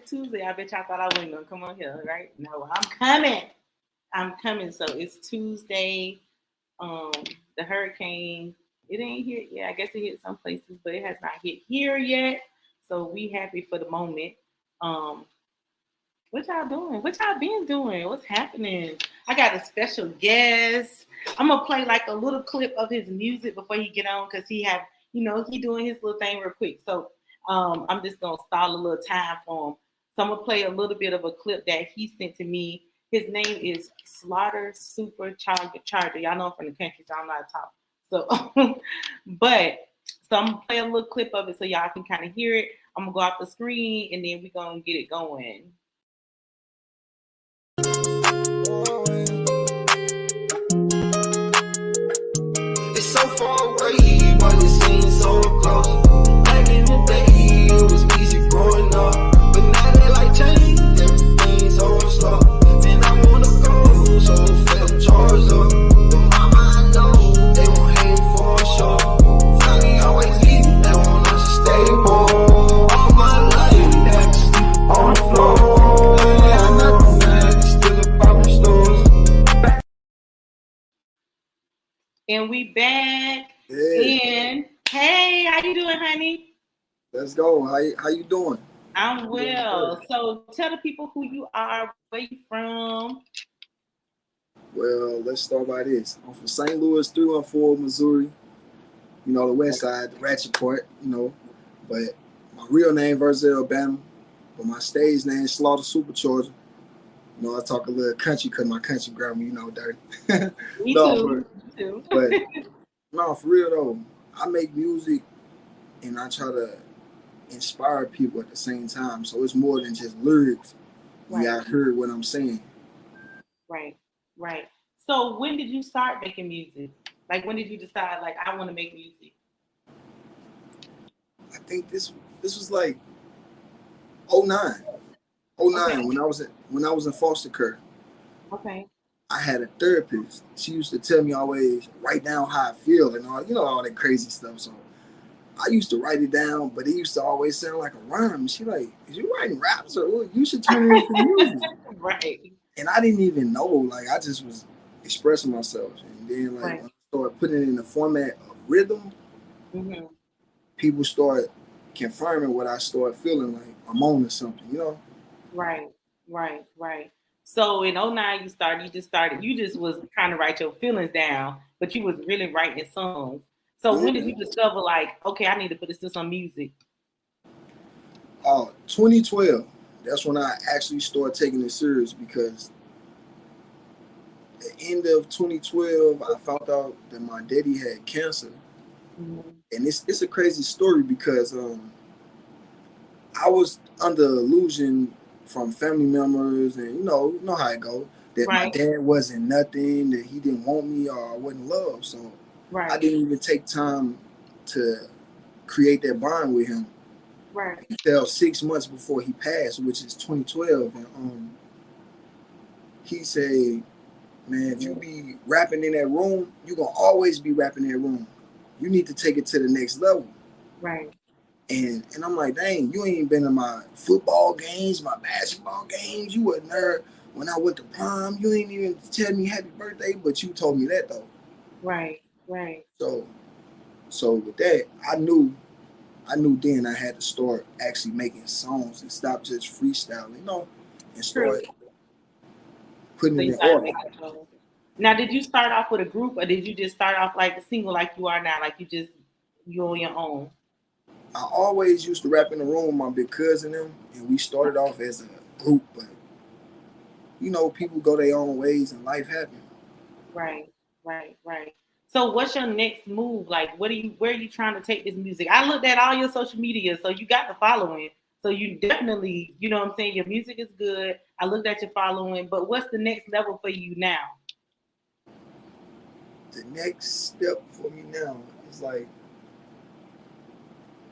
Tuesday. I bet y'all thought I wasn't gonna come on here, right? No, I'm coming. I'm coming. So it's Tuesday. Um, the hurricane, it ain't hit yet. I guess it hit some places, but it has not hit here yet. So we happy for the moment. Um, what y'all doing? What y'all been doing? What's happening? I got a special guest. I'm gonna play like a little clip of his music before he get on because he doing his little thing real quick. So I'm just gonna stall a little time for him. So I'm gonna play a little bit of a clip that he sent to me. His name is Slaughter Supa Charga. Y'all know I'm from the country, so I'm not a top. So, so I'm gonna play a little clip of it so y'all can kind of hear it. I'm gonna go off the screen and then we're gonna get it going. It's so far away, but it seems so close. Back in the day, it was easy growing up, but now they like change, everything's so slow. Man, I wanna go, so feel charged up. But mama, I know they won't hate for sure. Family always leave, they want us to stay poor. All my life, that's on the floor. I ain't got nothing, man, still a problem stores. And we back. Yeah. And hey, how you doing, honey? Let's go. How you doing? I'm well. So tell the people who you are, where you from. Well, let's start by this. I'm from St. Louis, 314, Missouri. You know, the west side, the ratchet part, you know. But my real name, Versailles, Alabama. But my stage name is Slaughter Supa Charga. You know, I talk a little country because my country grammar, you know, dirty. Me No, too. Me too. but no, for real though, I make music and I try to inspire people at the same time. So it's more than just lyrics. Right. Yeah, I heard what I'm saying. Right. So when did you start making music? Like when did you decide like I want to make music? I think this was like 09. 09 Okay. when I was in foster care. Okay. I had a therapist. She used to tell me always write down how I feel and all that crazy stuff. So I used to write it down, but it used to always sound like a rhyme. She like, is you writing raps or what? You should turn it into music. Right. And I didn't even know. Like I just was expressing myself. And then like Right. when I started putting it in the format of rhythm, Mm-hmm. people start confirming what I started feeling like I'm on to something, you know? Right. So in '09 you just was trying to write your feelings down, but you was really writing songs. So when did you discover like, okay, I need to put this to some music? 2012. That's when I actually started taking it serious because at the end of 2012, I found out that my daddy had cancer. Mm-hmm. And it's a crazy story because I was under illusion from family members and you know how it goes, that Right. my dad wasn't nothing, that he didn't want me or I wasn't loved. So Right. I didn't even take time to create that bond with him. Right. Until 6 months before he passed, which is 2012. And he said, man, if you be rapping in that room, you're going to always be rapping in that room. You need to take it to the next level. Right. And I'm like, dang, you ain't been in my football games, my basketball games. You wasn't there when I went to prom. You ain't even tell me happy birthday, but you told me that though. Right. So with that, I knew then I had to start actually making songs and stop just freestyling, and start putting So it you in started order. making songs. Now, did you start off with a group, or did you just start off like a single, like you are now, like you on your own? I always used to rap in the room with my big cousin and we started off as a group, but people go their own ways and life happens. Right. So what's your next move? Like where are you trying to take this music? I looked at all your social media, so you got the following. So you definitely, you know what I'm saying, your music is good. I looked at your following, but what's the next level for you now? The next step for me now is like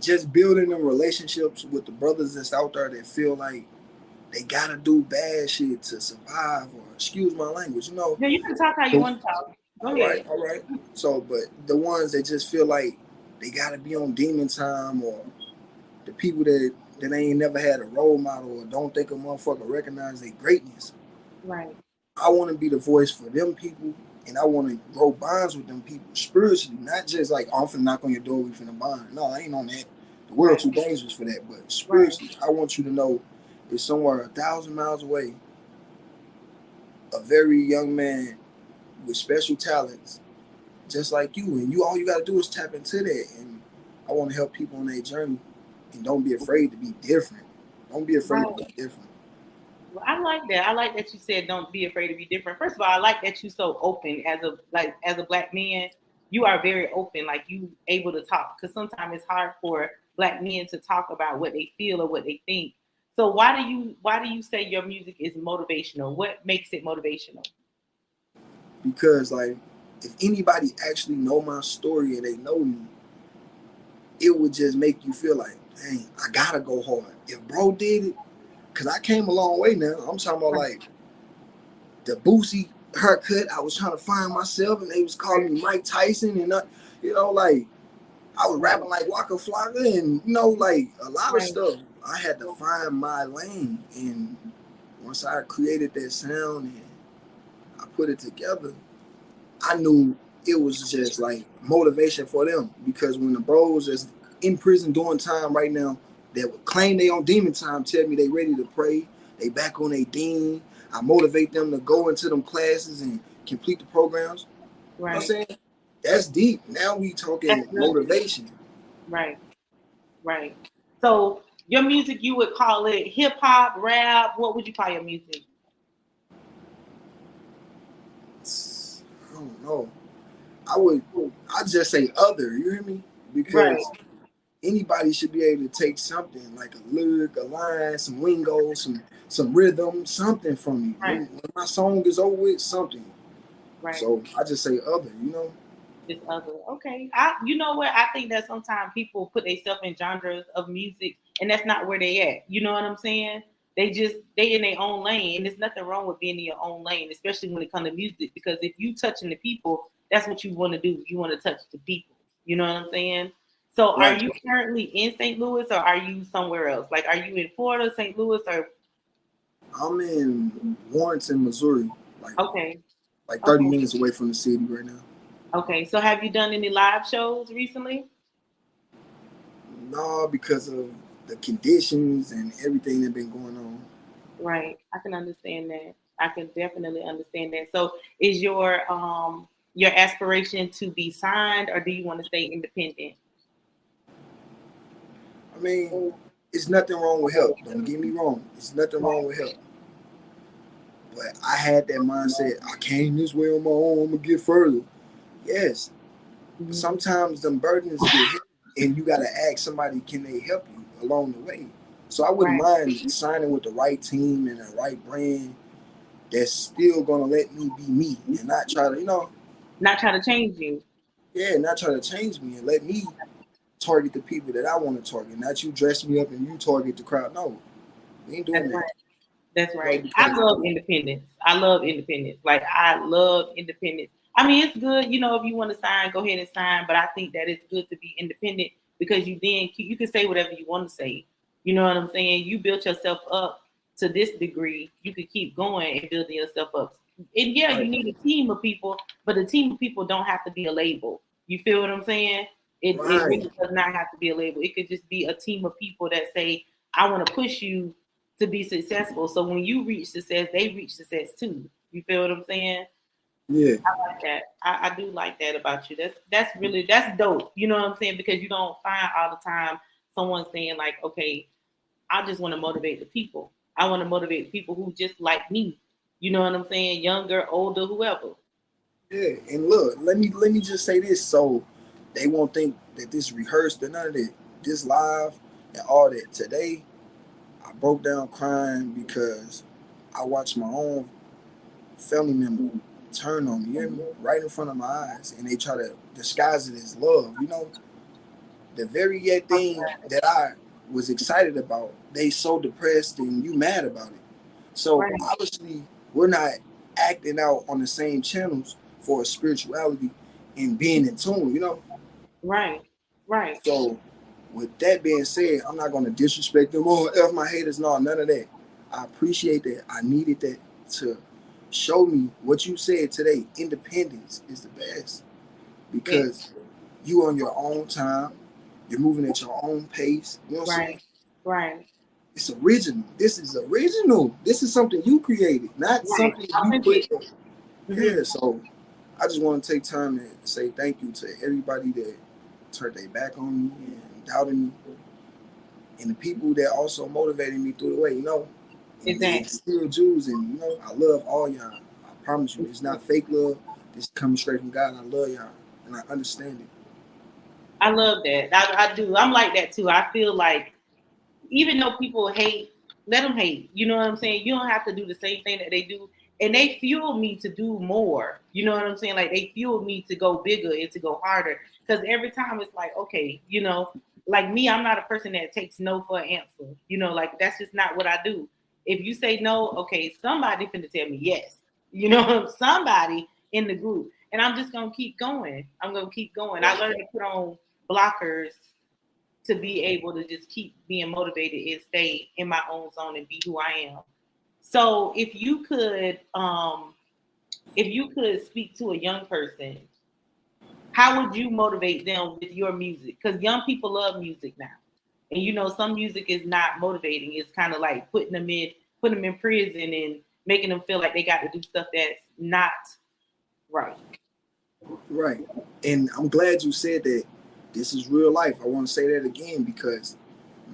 just building them relationships with the brothers that's out there that feel like they gotta do bad shit to survive, or excuse my language, Yeah, you can talk how you want to talk. Go ahead. All right. So, but the ones that just feel like they gotta be on demon time, or the people that that ain't never had a role model or don't think a motherfucker recognize their greatness. Right. I want to be the voice for them people, and I want to grow bonds with them people spiritually, not just like, oh, I'm finna knock on your door, we finna bond. No, I ain't on that. The world too dangerous for that. But spiritually, I want you to know it's somewhere 1,000 miles away, a very young man with special talents, just like you. And you all you gotta do is tap into that. And I want to help people on their journey. And don't be afraid to be different. Don't be afraid to be different. Well, I like that. I like that you said don't be afraid to be different. First of all, I like that you're so open as a black man. You are very open, like you able to talk. Because sometimes it's hard for black men to talk about what they feel or what they think. So why do you say your music is motivational? What makes it motivational? Because like if anybody actually know my story and they know me, it would just make you feel like, dang, I gotta go hard. If bro did it, because I came a long way now. I'm talking about like the Boosie haircut. I was trying to find myself, and they was calling me Mike Tyson, and like I was rapping like Waka Flocka, and like a lot of stuff. I had to find my lane, and once I created that sound and I put it together, I knew it was just like motivation for them. Because when the bros is in prison doing time right now, that would claim they on demon time, tell me they ready to pray, they back on their dean. I motivate them to go into them classes and complete the programs. You know what I'm saying? That's deep. Now we talking motivation. Right. So your music, you would call it hip hop, rap. What would you call your music? I don't know. I'd just say other, you hear me? Because anybody should be able to take something like a lyric, a line, some lingo, some rhythm, something from me. When my song is over with, something. So I just say other, It's other. Okay. You know what? I think that sometimes people put themselves in genres of music and that's not where they at. You know what I'm saying? They in their own lane, and there's nothing wrong with being in your own lane, especially when it comes to music, because if you touching the people, that's what you want to do. You want to touch the people. You know what I'm saying? So are you currently in St. Louis, or are you somewhere else? Like, are you in Florida, St. Louis, or? I'm in Warrenton, Missouri. Like 30 minutes away from the city right now. Okay, so have you done any live shows recently? No, because of the conditions and everything that's been going on. Right, I can understand that. I can definitely understand that. So, is your aspiration to be signed, or do you want to stay independent? I mean, it's nothing wrong with help. Don't get me wrong. It's nothing wrong with help. But I had that mindset. I came this way on my own. I'm gonna get further. Yes. But sometimes them burdens get hit, and you gotta ask somebody, can they help you along the way? So I wouldn't mind signing with the right team and the right brand that's still gonna let me be me and not try to, not try to change you. Yeah, not try to change me and let me target the people that I want to target. Not you dress me up and you target the crowd. No, we ain't doing that. That's right. I love independence. Like, I love independence. I mean, it's good, if you want to sign, go ahead and sign. But I think that it's good to be independent, because you can say whatever you want to say. You know what I'm saying? You built yourself up to this degree. You could keep going and building yourself up. And yeah, you need a team of people, but a team of people don't have to be a label. You feel what I'm saying? It really does not have to be a label. It could just be a team of people that say, I want to push you to be successful. So when you reach success, they reach success too. You feel what I'm saying? Yeah. I like that. I do like that about you. That's dope. You know what I'm saying? Because you don't find all the time someone saying like, okay, I just want to motivate the people. I want to motivate people who just like me. You know what I'm saying? Younger, older, whoever. Yeah, and look, let me just say this, so they won't think that this rehearsed or none of that. This live and all that. Today, I broke down crying because I watched my own family member turn on me, right in front of my eyes, and they try to disguise it as love. The very thing that I was excited about, they so depressed and you mad about it. So obviously, we're not acting out on the same channels for spirituality and being in tune, Right. So with that being said, I'm not gonna disrespect them or F my haters. No, none of that. I appreciate that. I needed that to show me what you said today. Independence is the best because you on your own time. You're moving at your own pace. You know what I'm saying? Right. It's original. This is original. This is something you created, not something you put. Yeah. So I just want to take time to say thank you to everybody that turned their back on me and doubted me, and the people that also motivated me through the way. You know, Exactly. Still Jews, and you know, I love all y'all. I promise you, it's not fake love. This is coming straight from God. I love y'all, and I understand it. I love that. I do. I'm like that too. I feel like even though people hate, let them hate. You know what I'm saying? You don't have to do the same thing that they do. And they fuel me to do more. You know what I'm saying? Like they fuel me to go bigger and to go harder. Because every time it's like, okay, you know, like me, I'm not a person that takes no for an answer. You know, like that's just not what I do. If you say no, okay, somebody finna tell me yes. You know, somebody in the group. And I'm just gonna keep going. I'm gonna keep going. I learned to put on blockers to be able to just keep being motivated and stay in my own zone and be who I am. So if you could speak to a young person, how would you motivate them with your music? Because young people love music now. And you know, some music is not motivating. It's kind of like putting them in prison and making them feel like they got to do stuff that's not right. Right. And I'm glad you said that. This is real life. I want to say that again because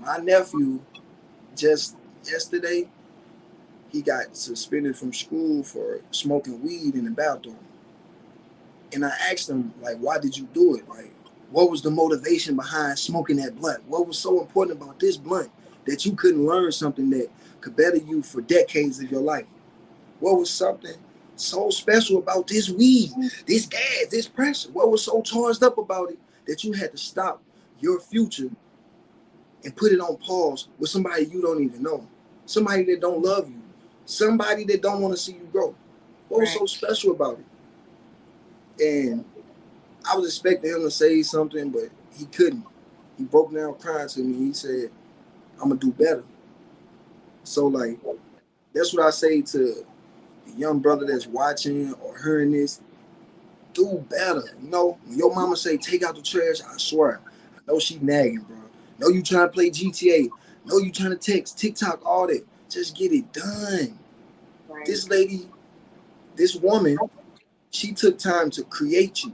my nephew just yesterday, he got suspended from school for smoking weed in the bathroom. And I asked him, like, why did you do it? Like, what was the motivation behind smoking that blunt? What was so important about this blunt that you couldn't learn something that could better you for decades of your life? What was something so special about this weed, this gas, this pressure? What was so charged up about it that you had to stop your future and put it on pause with somebody you don't even know, somebody that don't love you, somebody that don't want to see you grow? What was so special about it? And I was expecting him to say something, but he couldn't. He broke down crying to me. He said, I'm going to do better. So, like, that's what I say to the young brother that's watching or hearing this. Do better. You know, when your mama say, take out the trash, I swear, I know she nagging, bro. Know you trying to play GTA. Know you trying to text, TikTok, all that. Just get it done. Right. This lady, this woman, she took time to create you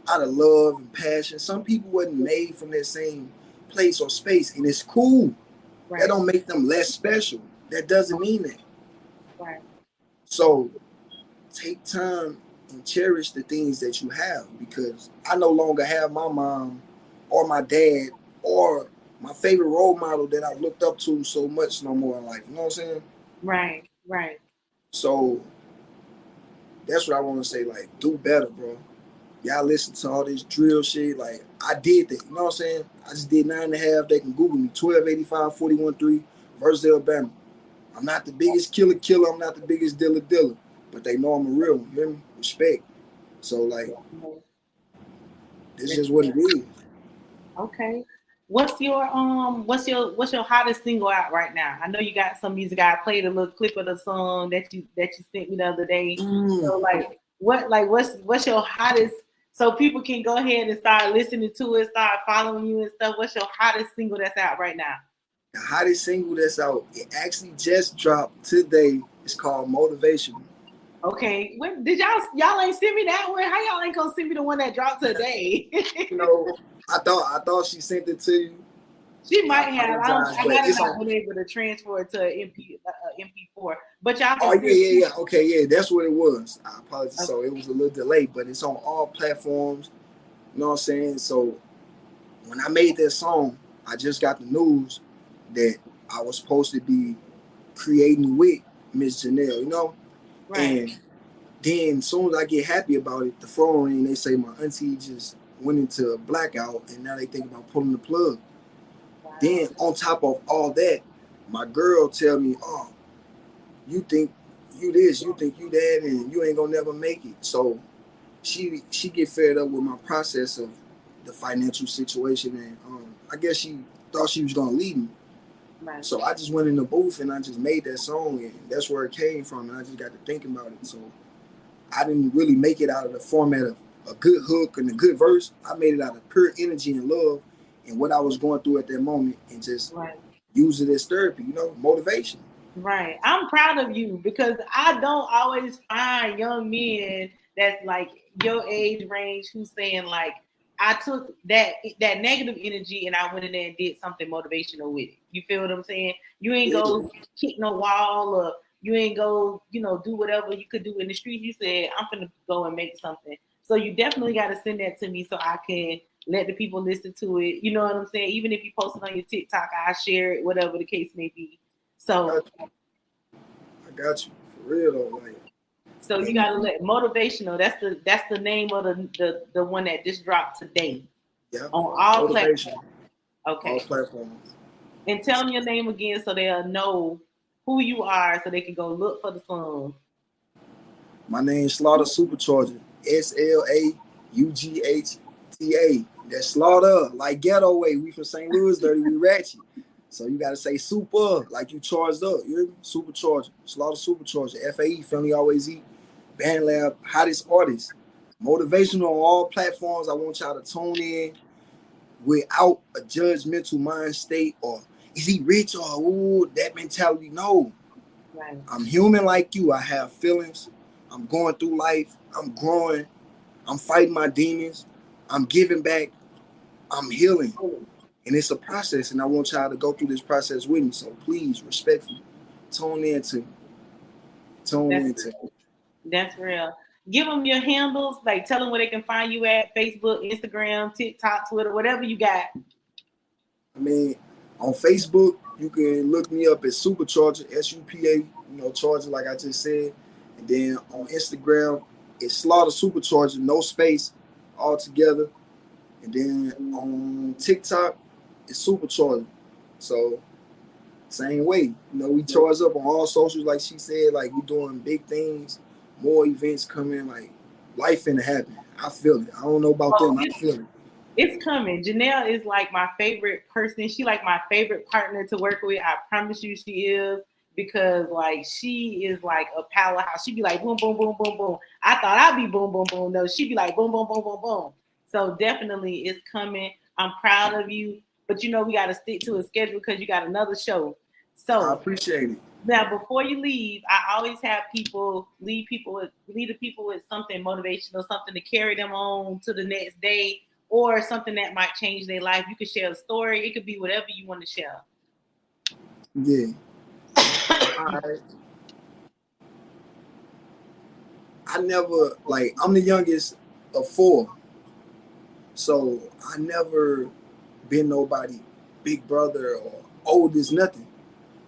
out of love and passion. Some people wasn't made from that same place or space, and it's cool. Right. That don't make them less special. That doesn't mean that. Right. So take time and cherish the things that you have, because I no longer have my mom or my dad or my favorite role model that I looked up to so much no more in life. You know what I'm saying? Right, right. So that's what I want to say. Like, do better, bro. Y'all listen to all this drill shit. Like, I did that. You know what I'm saying? I just did 9.5. They can Google me. 1285 41.3 versus Alabama. I'm not the biggest killer. I'm not the biggest dealer. But they know I'm a real one. You hear me? Respect. So, like, this is just what it is. Okay. What's your hottest single out right now? I know you got some music. I played a little clip of the song that you sent me the other day. So what's your hottest, so people can go ahead and start listening to it, start following you and stuff. What's your hottest single that's out right now? The hottest single that's out, it actually just dropped today. It's called Motivational. Okay. What did y'all ain't send me that one? How y'all ain't gonna send me the one that dropped today? You know, I thought she sent it to you. She might have. I might have not been able to transfer it to MP4. But y'all. Oh yeah. Okay, yeah, that's what it was. I apologize. Okay. So it was a little delayed, but it's on all platforms. You know what I'm saying? So when I made that song, I just got the news that I was supposed to be creating with Miss Janelle. You know. Right. And then as soon as I get happy about it, the phone ring, they say my auntie just went into a blackout and now they think about pulling the plug. Wow. Then on top of all that, my girl tell me, oh, you think you this, you think you that, and you ain't gonna never make it. So she get fed up with my process of the financial situation, and I guess she thought she was gonna leave me. Right. So I just went in the booth and I just made that song, and that's where it came from. And I just got to thinking about it. So I didn't really make it out of the format of a good hook and a good verse. I made it out of pure energy and love and what I was going through at that moment, and just use it as therapy, motivation. Right. I'm proud of you because I don't always find young men that's like your age range who's saying like, I took that negative energy and I went in there and did something motivational with it. You feel what I'm saying? You ain't go kick no wall, or you ain't go, do whatever you could do in the streets. You said, I'm gonna go and make something. So you definitely got to send that to me so I can let the people listen to it. You know what I'm saying? Even if you post it on your TikTok, I share it, whatever the case may be. So I got you for real though. Like, so you gotta let motivational. That's the name of the one that just dropped today. Yeah. On all motivation. platforms. Okay. All platforms. And tell them your name again so they'll know who you are, so they can go look for the song. My name's Slaughter Supa Charga. SLAUGHTA. That's Slaughter, like ghetto way. We from St. Louis, dirty, we ratchet. So you gotta say super, like you charged up. You hear me? Supa Charga. Slaughter Supa Charga. FAE, Family Always Eat. Band Lab, hottest artist. Motivational on all platforms. I want y'all to tune in without a judgmental mind state or is he rich or ooh, that mentality. No. Right. I'm human like you. I have feelings. I'm going through life. I'm growing. I'm fighting my demons. I'm giving back. I'm healing. And it's a process, and I want y'all to go through this process with me. So please, respectfully, tune into me. That's real. Give them your handles. Like, tell them where they can find you at: Facebook, Instagram, TikTok, Twitter, whatever you got. I mean, on Facebook, you can look me up as Supa Charga, SUPA, Charger, like I just said. And then on Instagram, it's Slaughter Supa Charga, no space, all together. And then on TikTok, it's Supa Charga. So, same way. We charge up on all socials, like she said, like we doing big things, more events coming, like life finna happen. I feel it. I don't know about them, I feel it. It's coming. Janelle is like my favorite person. She like my favorite partner to work with. I promise you she is, because like she is like a powerhouse. She'd be like boom, boom, boom, boom, boom. I thought I'd be boom, boom, boom. No, she'd be like boom, boom, boom, boom, boom. So definitely it's coming. I'm proud of you. But we got to stick to a schedule because you got another show. So I appreciate it. Now, before you leave, I always have people lead the people with something motivational, something to carry them on to the next day, or something that might change their life. You could share a story. It could be whatever you want to share. Yeah. All right. I never, I'm the youngest of 4. So I never been nobody big brother or oldest, nothing.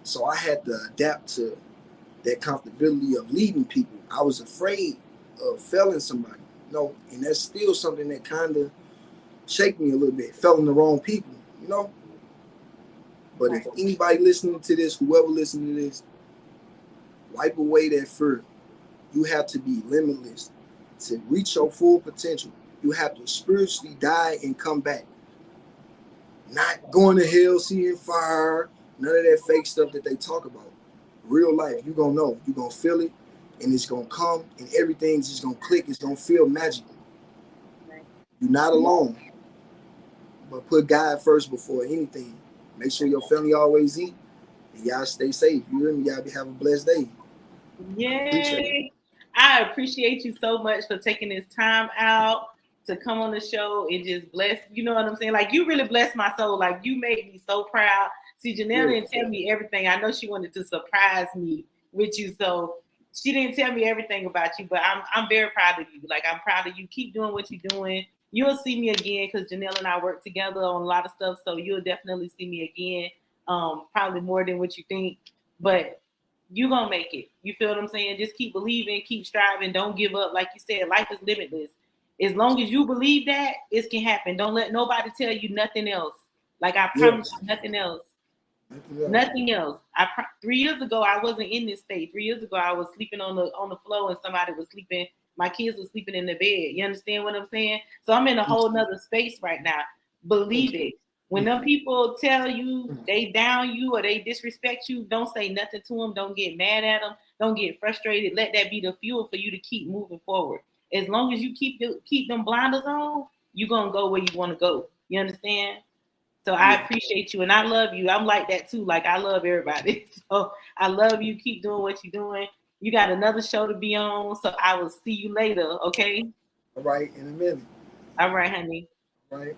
So I had to adapt to that comfortability of leading people. I was afraid of failing somebody, and that's still something that kind of shake me a little bit, failing the wrong people, But if anybody listening to this, whoever listening to this, wipe away that fear. You have to be limitless to reach your full potential. You have to spiritually die and come back. Not going to hell, seeing fire, none of that fake stuff that they talk about. Real life, you're going to know. You're going to feel it, and it's going to come, and everything's just going to click. It's going to feel magical. You're not alone. But put God first before anything. Make sure your family always eat, and y'all stay safe. You hear me? Y'all have a blessed day. Yay! I appreciate you so much for taking this time out to come on the show and just bless. You know what I'm saying? Like, you really blessed my soul. Like, you made me so proud. See, Janelle didn't tell me everything. I know she wanted to surprise me with you, so she didn't tell me everything about you. But I'm very proud of you. Like, I'm proud of you. Keep doing what you're doing. You'll see me again because Janelle and I work together on a lot of stuff. So you'll definitely see me again. Probably more than what you think. But you're going to make it. You feel what I'm saying? Just keep believing, keep striving. Don't give up. Like you said, life is limitless. As long as you believe that, it can happen. Don't let nobody tell you nothing else. Like, I promise you, nothing else. Nothing else. 3 years ago, I wasn't in this state. 3 years ago, I was sleeping on the floor and somebody was sleeping. My kids were sleeping in the bed. You understand what I'm saying? So I'm in a whole nother space right now. Believe it. When them people tell you they down you or they disrespect you, don't say nothing to them. Don't get mad at them. Don't get frustrated. Let that be the fuel for you to keep moving forward. As long as you keep them blinders on, you're going to go where you want to go. You understand? So I appreciate you and I love you. I'm like that too. Like I love everybody. So I love you. Keep doing what you're doing. You got another show to be on. So I will see you later. Okay? All right. In a minute. All right, honey. All right.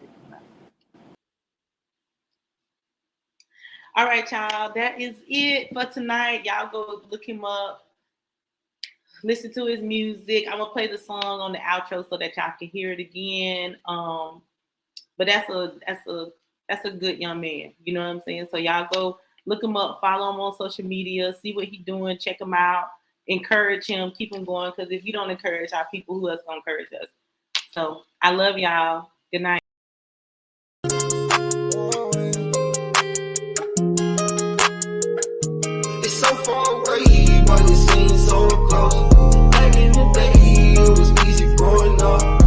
All right, y'all. That is it for tonight. Y'all go look him up. Listen to his music. I'm gonna play the song on the outro so that y'all can hear it again. But that's a good young man. You know what I'm saying? So y'all go look him up, follow him on social media, see what he's doing, check him out, encourage him, keep him going. Because if you don't encourage our people, who else gonna encourage us? So I love y'all. Good night. It's so far away, but it seems so close. Back in the day, it was easy growing up.